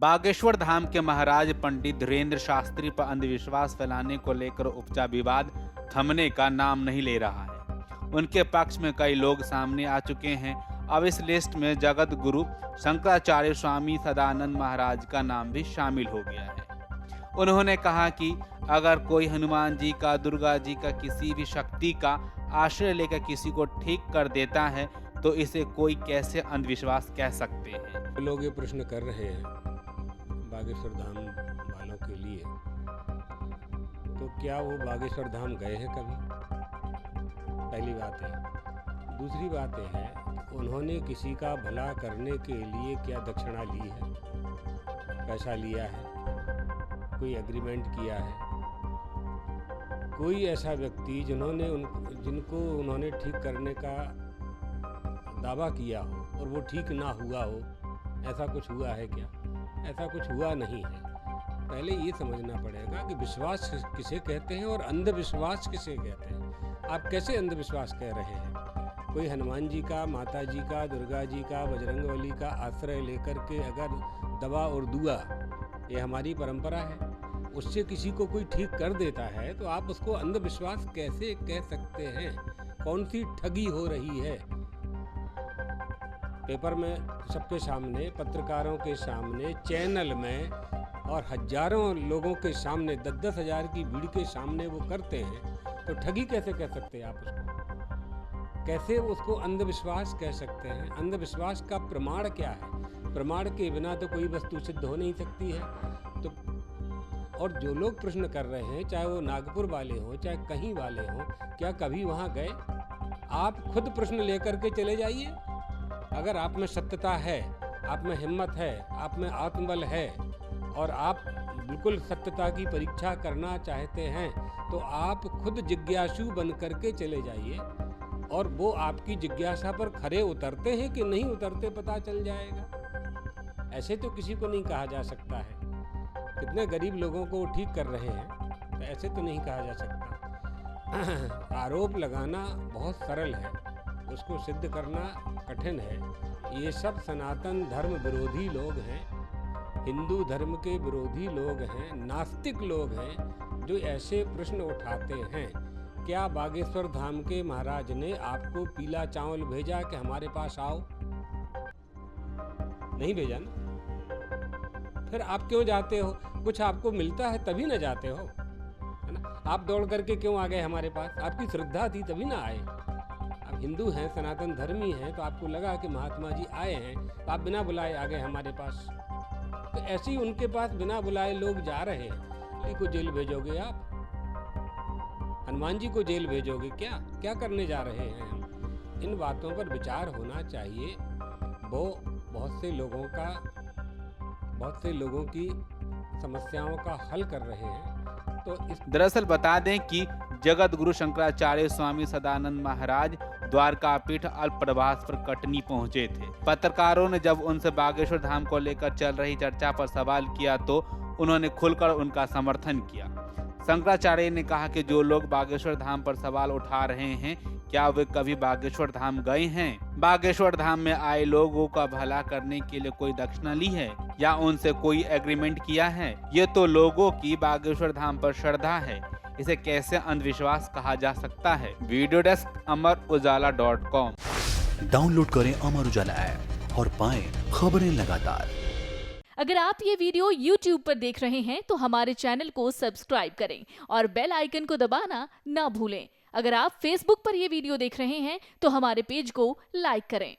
बागेश्वर धाम के महाराज पंडित धीरेन्द्र शास्त्री पर अंधविश्वास फैलाने को लेकर उपजा विवाद थमने का नाम नहीं ले रहा है। उनके पक्ष में कई लोग सामने आ चुके हैं। अब इस लिस्ट में जगत गुरु शंकराचार्य स्वामी सदानंद महाराज का नाम भी शामिल हो गया है। उन्होंने कहा कि अगर कोई हनुमान जी का, दुर्गा जी का, किसी भी शक्ति का आश्रय लेकर किसी को ठीक कर देता है तो इसे कोई कैसे अंधविश्वास कह सकते हैं। लोग ये प्रश्न कर रहे हैं बागेश्वर धाम वालों के लिए, तो क्या वो बागेश्वर धाम गए हैं कभी? पहली बात है। दूसरी बात यह है उन्होंने किसी का भला करने के लिए क्या दक्षिणा ली है, पैसा लिया है, कोई एग्रीमेंट किया है? कोई ऐसा व्यक्ति जिनको उन्होंने ठीक करने का दावा किया हो और वो ठीक ना हुआ हो, ऐसा कुछ हुआ है क्या? ऐसा कुछ हुआ नहीं है। पहले ये समझना पड़ेगा कि विश्वास किसे कहते हैं और अंधविश्वास किसे कहते हैं। आप कैसे अंधविश्वास कह रहे हैं? कोई हनुमान जी का, माता जी का, दुर्गा जी का, बजरंगबली का आश्रय लेकर के अगर दवा और दुआ, ये हमारी परंपरा है, उससे किसी को कोई ठीक कर देता है तो आप उसको अंधविश्वास कैसे कह सकते हैं? कौन सी ठगी हो रही है? पेपर में सबके सामने, पत्रकारों के सामने, चैनल में और हजारों लोगों के सामने, 10-10 हज़ार की भीड़ के सामने वो करते हैं, तो ठगी कैसे कह सकते हैं आप उसको? कैसे उसको अंधविश्वास कह सकते हैं? अंधविश्वास का प्रमाण क्या है? प्रमाण के बिना तो कोई वस्तु सिद्ध हो नहीं सकती है। तो और जो लोग प्रश्न कर रहे हैं, चाहे वो नागपुर वाले हों, चाहे कहीं वाले हों, क्या कभी वहाँ गए? आप खुद प्रश्न लेकर के चले जाइए। अगर आप में सत्यता है, आप में हिम्मत है, आप में आत्मबल है और आप बिल्कुल सत्यता की परीक्षा करना चाहते हैं तो आप खुद जिज्ञासु बन करके चले जाइए और वो आपकी जिज्ञासा पर खरे उतरते हैं कि नहीं उतरते पता चल जाएगा। ऐसे तो किसी को नहीं कहा जा सकता है। कितने गरीब लोगों को ठीक कर रहे हैं, तो ऐसे तो नहीं कहा जा सकता। आरोप लगाना बहुत सरल है, उसको सिद्ध करना कठिन है। ये सब सनातन धर्म विरोधी लोग हैं, हिंदू धर्म के विरोधी लोग हैं, नास्तिक लोग हैं जो ऐसे प्रश्न उठाते हैं। क्या बागेश्वर धाम के महाराज ने आपको पीला चावल भेजा कि हमारे पास आओ? नहीं भेजा ना। फिर आप क्यों जाते हो? कुछ आपको मिलता है तभी ना जाते हो, है ना? आप दौड़ करके क्यों आ गए हमारे पास? आपकी श्रद्धा थी तभी ना आए। आप हिंदू हैं, सनातन धर्मी हैं, तो आपको लगा कि महात्मा जी आए हैं, तो आप बिना बुलाए आ गए हमारे पास। तो ऐसे ही उनके पास बिना बुलाए लोग जा रहे हैं। अली को जेल भेजोगे आप? हनुमान जी को जेल भेजोगे क्या? क्या करने जा रहे हैं हम? इन बातों पर विचार होना चाहिए। वो बहुत से लोगों की समस्याओं का हल कर रहे हैं। तो दरअसल बता दें कि जगत गुरु शंकराचार्य स्वामी सदानंद महाराज द्वारकापीठ अल्प प्रवास पर कटनी पहुंचे थे। पत्रकारों ने जब उनसे बागेश्वर धाम को लेकर चल रही चर्चा पर सवाल किया तो उन्होंने खुलकर उनका समर्थन किया। शंकराचार्य ने कहा कि जो लोग बागेश्वर धाम पर सवाल उठा रहे हैं, क्या वे कभी बागेश्वर धाम गए हैं? बागेश्वर धाम में आए लोगों का भला करने के लिए कोई दक्षिणा ली है या उनसे कोई एग्रीमेंट किया है? ये तो लोगों की बागेश्वर धाम पर श्रद्धा है, इसे कैसे अंधविश्वास कहा जा सकता है? Video desk amarujala.com। डाउनलोड करें अमर उजाला ऐप और पाएं खबरें लगातार। अगर आप ये वीडियो YouTube पर देख रहे हैं तो हमारे चैनल को सब्सक्राइब करें और बेल आइकन को दबाना ना भूलें। अगर आप Facebook पर ये वीडियो देख रहे हैं तो हमारे पेज को लाइक करें।